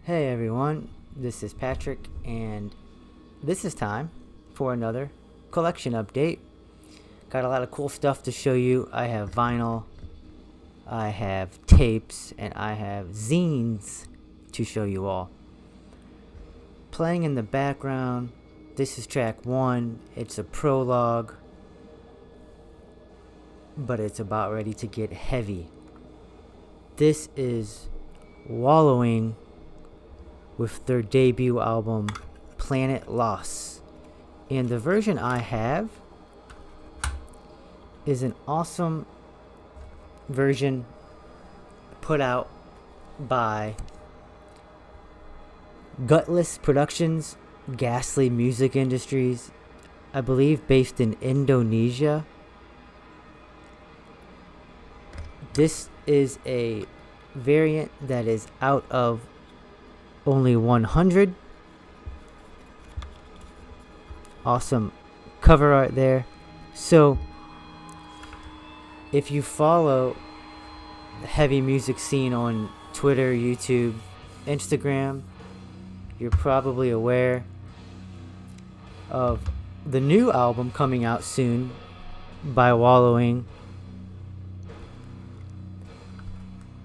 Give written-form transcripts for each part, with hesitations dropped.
Hey everyone, this is Patrick, and this is time for another collection update. Got a lot of cool stuff to show you. I have vinyl, I have tapes, and I have zines to show you all. Playing in the background, this is track 1. It's a prologue, but it's about ready to get heavy. This is Wallowing with their debut album, Planet Loss. And the version I have is an awesome version put out by Gutless Productions, Ghastly Music Industries, I believe based in Indonesia. This is a variant that is out of only 100. Awesome cover art there. So if you follow the heavy music scene on Twitter, YouTube, Instagram, you're probably aware of the new album coming out soon by Wallowing.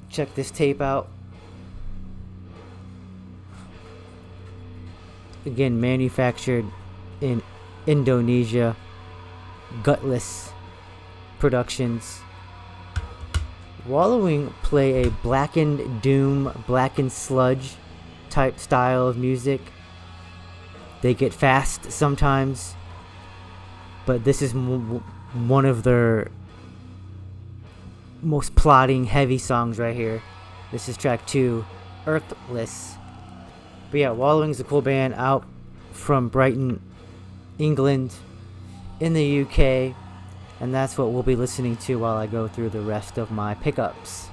Check this tape out. Again, manufactured in Indonesia. Gutless Productions. Wallowing play a blackened doom, blackened sludge type style of music. They get fast sometimes, but this is one of their most plotting, heavy songs right here. This is track 2, Earthless. But yeah, Wallowing's a cool band out from Brighton, England, in the UK, and that's what we'll be listening to while I go through the rest of my pickups.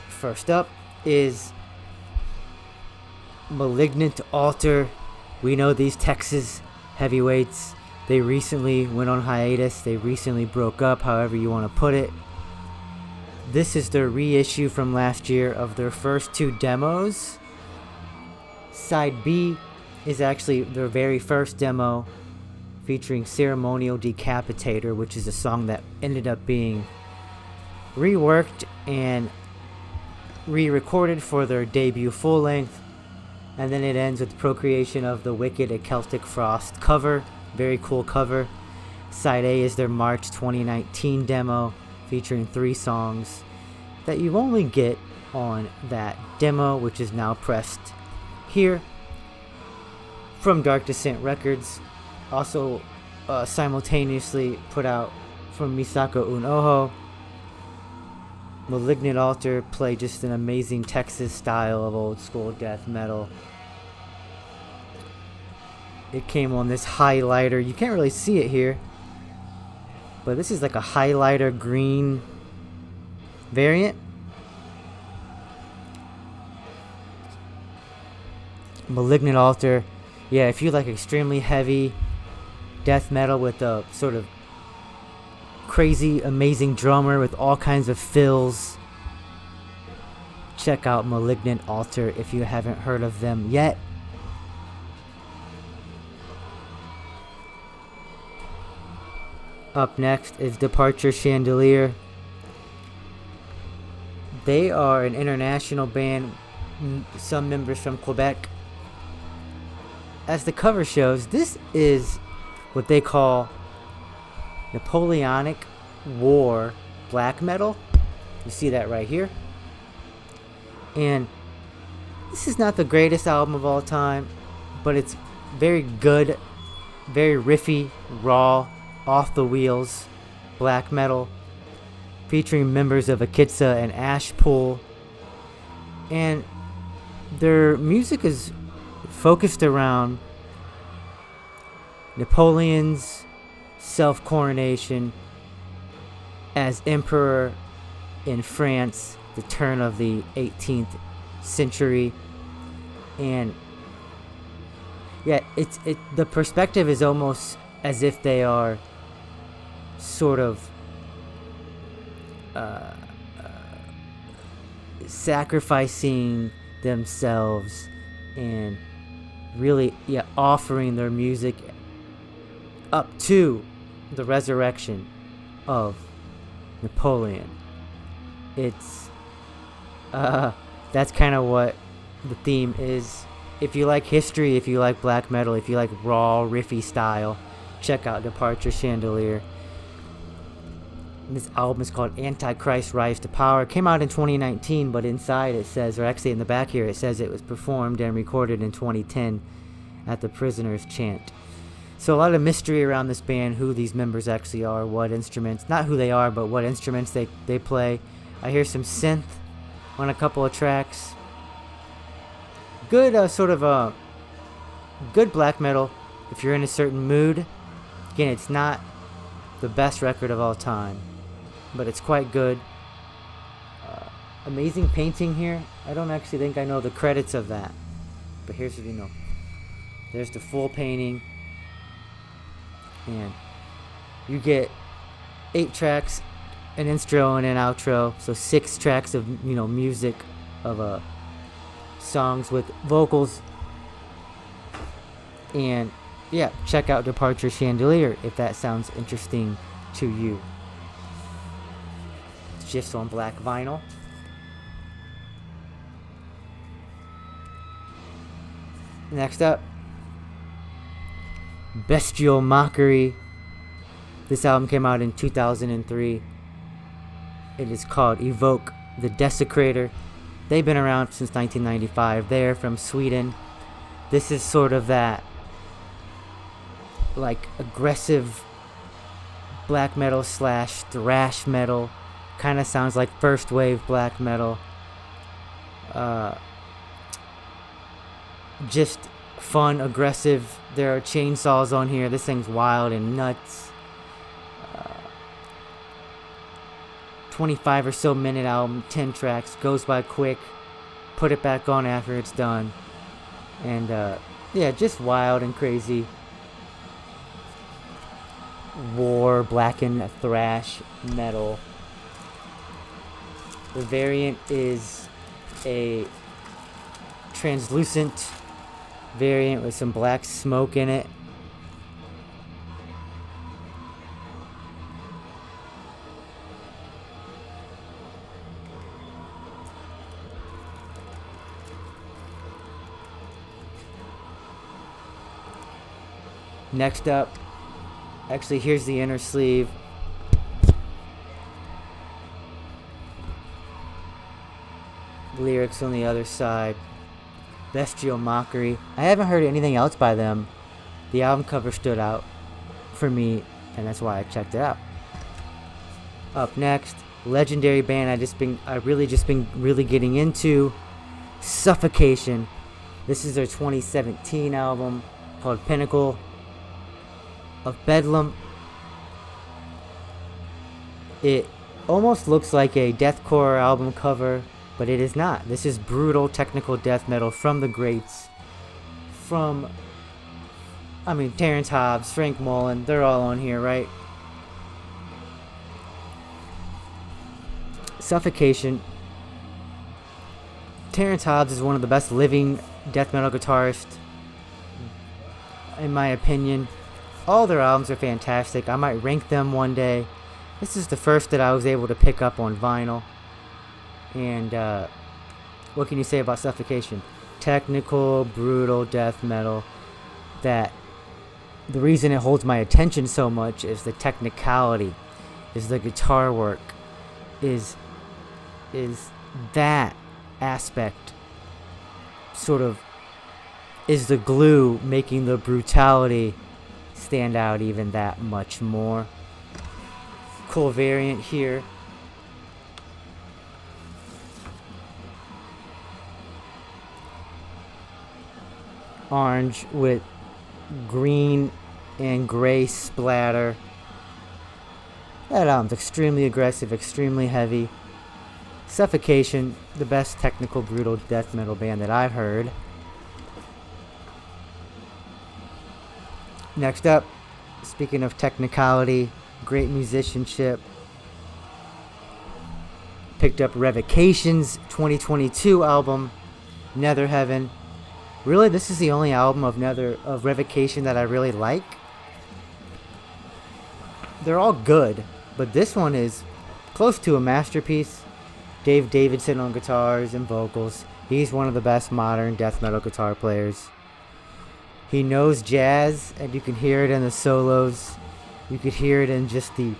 First up is Malignant Altar. We know these Texas heavyweights. They recently went on hiatus. They recently broke up, however you want to put it. This is their reissue from last year of their first 2 demos. Side B is actually their very first demo, featuring Ceremonial Decapitator, which is a song that ended up being reworked and re-recorded for their debut full length. And then it ends with Procreation of the Wicked, a Celtic Frost cover. Very cool cover. Side A is their March 2019 demo, featuring 3 songs that you only get on that demo, which is now pressed here from Dark Descent Records. Also simultaneously put out from Misako Unoho. Malignant Altar play just an amazing Texas style of old school death metal. It came on this highlighter. You can't really see it here, but this is like a highlighter green variant. Malignant Altar. Yeah, if you like extremely heavy death metal with a sort of crazy, amazing drummer with all kinds of fills, check out Malignant Altar if you haven't heard of them yet. Up next is Departure Chandelier. They are an international band, some members from Quebec. As the cover shows, this is what they call Napoleonic War black metal. You see that right here. And this is not the greatest album of all time, but it's very good, very riffy, raw, off the wheels black metal, featuring members of Akitsa and Ashpool. And their music is focused around Napoleon's self-coronation as emperor in France, the turn of the 18th century. And yeah, the perspective is almost as if they are sort of sacrificing themselves and really offering their music up to the resurrection of Napoleon. It's that's kind of what the theme is. If you like history, if you like black metal, if you like raw riffy style, check out Departure Chandelier. This album is called Antichrist Rise to Power. It came out in 2019, but inside it says, or actually in the back here, it says it was performed and recorded in 2010 at the Prisoner's Chant. So a lot of mystery around this band, who these members actually are, what instruments, not who they are, but what instruments they play. I hear some synth on a couple of tracks. Good good black metal if you're in a certain mood. Again, it's not the best record of all time, but it's quite good. Amazing painting here. I don't actually think I know the credits of that, but here's what you know. There's the full painting, and you get 8 tracks, an intro and an outro, so 6 tracks of music of songs with vocals. And check out Departure Chandelier if that sounds interesting to you. It's just on black vinyl. Next up, Bestial Mockery. This album came out in 2003. It is called Evoke, the Desecrator. They've been around since 1995. They're from Sweden. This is sort of that like aggressive black metal / thrash metal. Kind of sounds like first wave black metal. Just fun, aggressive. There are chainsaws on here. This thing's wild and nuts. 25 or so minute album, 10 tracks, goes by quick. Put it back on after it's done. And just wild and crazy. War, blackened thrash metal. The variant is a translucent variant with some black smoke in it. Next up, actually here's the inner sleeve. Lyrics on the other side. Bestial Mockery. I haven't heard anything else by them. The album cover stood out for me, and that's why I checked it out. Up next, legendary band I really been getting into, Suffocation. This is their 2017 album called Pinnacle of Bedlam. It almost looks like a deathcore album cover, but it is not. This is brutal technical death metal from the greats. Terrence Hobbs, Frank Mullen, they're all on here, right? Suffocation. Terrence Hobbs is one of the best living death metal guitarists, in my opinion. All their albums are fantastic. I might rank them one day. This is the first that I was able to pick up on vinyl. And what can you say about Suffocation? Technical, brutal death metal. That the reason it holds my attention so much is the technicality, is the guitar work, is that aspect sort of is the glue making the brutality stand out even that much more. Cool variant here. Orange with green and gray splatter. That album's extremely aggressive, extremely heavy. Suffocation, the best technical brutal death metal band that I've heard. Next up, speaking of technicality, great musicianship, Picked up Revocation's 2022 album, Nether Heaven. Really, this is the only album of Revocation that I really like. They're all good, but this one is close to a masterpiece. Dave Davidson on guitars and vocals. He's one of the best modern death metal guitar players. He knows jazz, and you can hear it in the solos. You could hear it in just the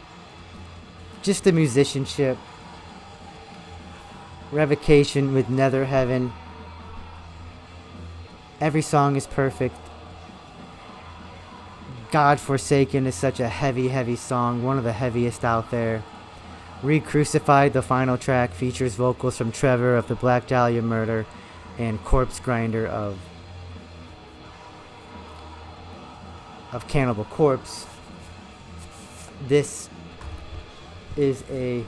musicianship. Revocation with Nether Heaven. Every song is perfect. God Forsaken is such a heavy, heavy song, one of the heaviest out there. Re-Crucified, the final track, features vocals from Trevor of the Black Dahlia Murder and Corpse Grinder of Cannibal Corpse. This is a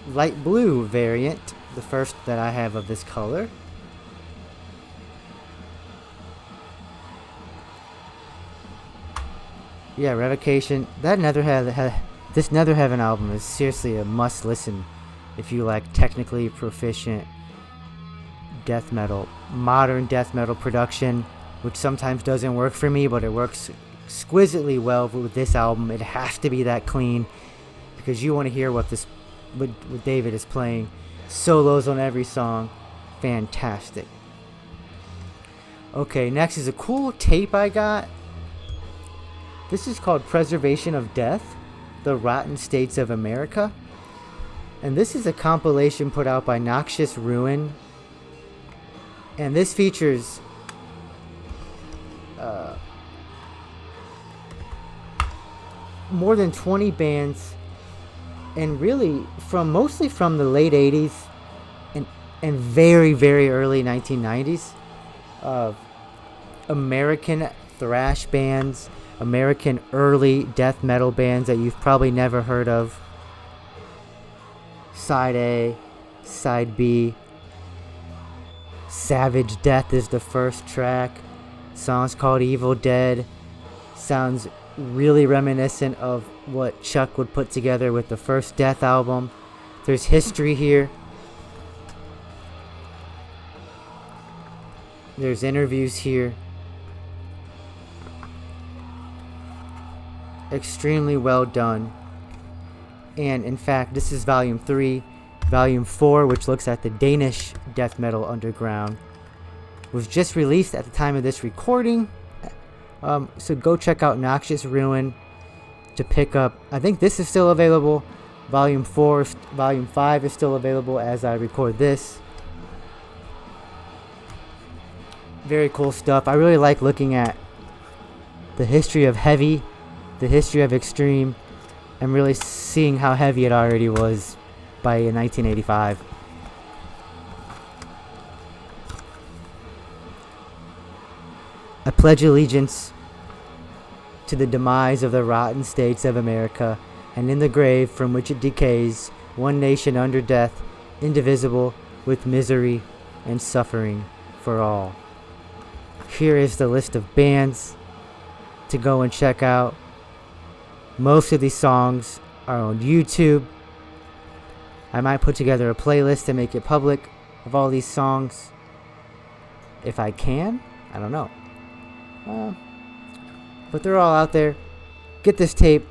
light blue variant, the first that I have of this color. Yeah, Revocation. This Nether Heaven album is seriously a must listen if you like technically proficient death metal, modern death metal production, which sometimes doesn't work for me, but it works exquisitely well with this album. It has to be that clean because you want to hear what David is playing. Solos on every song, fantastic. Okay, next is a cool tape I got. This is called Preservation of Death, The Rotten States of America. And this is a compilation put out by Noxious Ruin. And this features more than 20 bands, and really mostly from the late 80s and very, very early 1990s of American thrash bands, American early death metal bands that you've probably never heard of. Side A, Side B. Savage Death is the first track. Song's called Evil Dead. Sounds really reminiscent of what Chuck would put together with the first Death album. There's history here. There's interviews here. Extremely well done. And in fact, this is volume 3. Volume 4, which looks at the Danish death metal underground, was just released at the time of this recording. So go check out Noxious Ruin to pick up. I think this is still available. Volume 4, Volume 5 is still available as I record this. Very cool stuff. I really like looking at the history of heavy, the history of extreme, and really seeing how heavy it already was by 1985. I pledge allegiance to the demise of the rotten states of America, and in the grave from which it decays, one nation under death, indivisible, with misery and suffering for all. Here is the list of bands to go and check out. Most of these songs are on YouTube. I might put together a playlist and make it public of all these songs. If I can, I don't know. But they're all out there. Get this tape.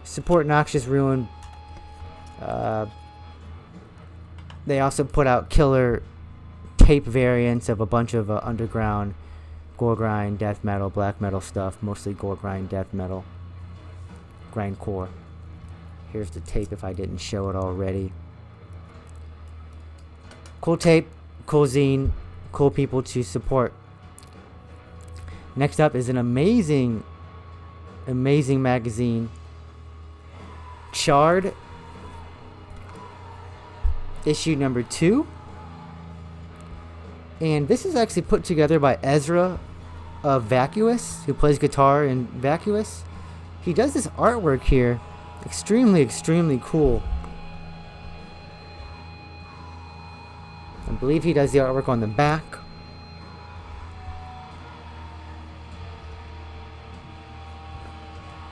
Support Noxious Ruin. They also put out killer tape variants of a bunch of underground gore grind, death metal, black metal stuff. Mostly gore grind, death metal, grindcore. Here's the tape if I didn't show it already. Cool tape, cool zine, cool people to support. Next up is an amazing magazine, Charred, issue number 2. And this is actually put together by Ezra of Vacuous, who plays guitar in Vacuous. He does this artwork here, extremely cool. I believe he does the artwork on the back.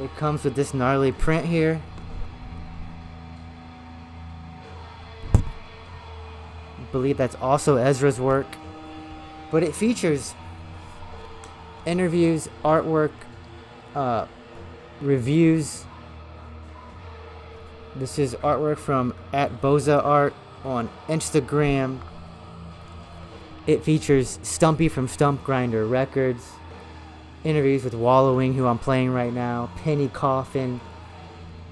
It comes with this gnarly print here. believe that's also Ezra's work. But it features interviews, artwork, reviews. This is artwork from @BozaArt on Instagram. It features Stumpy from Stump Grinder Records. Interviews with Wallowing, who I'm playing right now. Penny Coffin.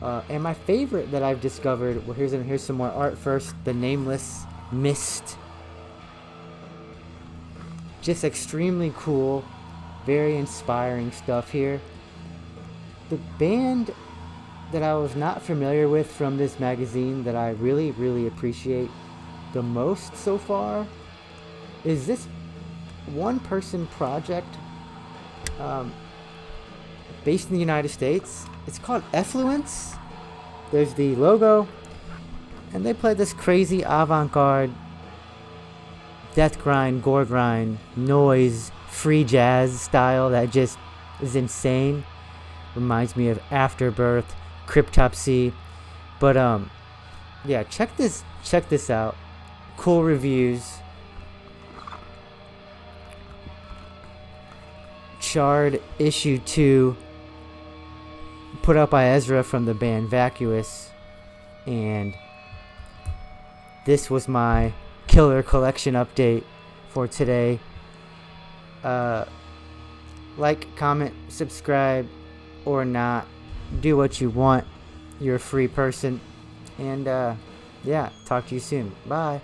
And my favorite that I've discovered, well, here's some more art first. The Nameless Mist. Just extremely cool. Very inspiring stuff here. The band that I was not familiar with from this magazine that I really, really appreciate the most so far is this one-person project based in the United States. It's called Effluence. There's the logo, and they play this crazy avant-garde death grind, gore grind, noise, free jazz style that just is insane. Reminds me of Afterbirth, Cryptopsy. But yeah, check this out. Cool reviews. Charred issue 2, put out by Ezra from the band Vacuous, and this was my killer collection update for today. Like, comment, subscribe, or not. Do what you want. You're a free person. And yeah, talk to you soon. Bye.